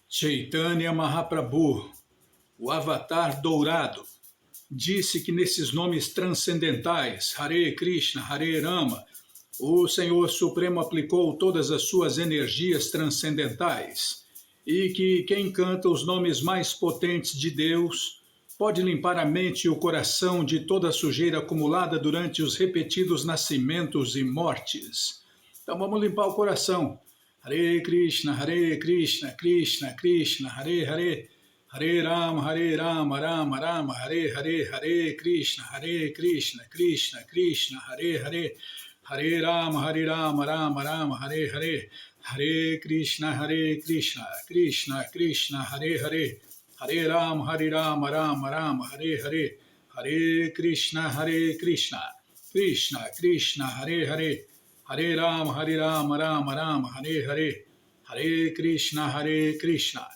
Chaitanya Mahaprabhu, o Avatar Dourado, disse que nesses nomes transcendentais, Hare Krishna, Hare Rama, o Senhor Supremo aplicou todas as suas energias transcendentais e que quem canta os nomes mais potentes de Deus pode limpar a mente e o coração de toda a sujeira acumulada durante os repetidos nascimentos e mortes. Então vamos limpar o coração. Hare Krishna, Krishna Krishna, Hare Hare, Hare Rama, Rama Rama, Hare Hare, Hare Krishna, Krishna Krishna, Hare Hare, Hare Rama, Rama Rama, Hare Hare, Hare Krishna, Krishna Krishna, Hare Hare, Hare Rama, Rama Rama, Hare Hare, Hare Krishna, Krishna Krishna, Hare Hare, Hare Rama, Rama Rama, Hare Hare, Hare Krishna, Krishna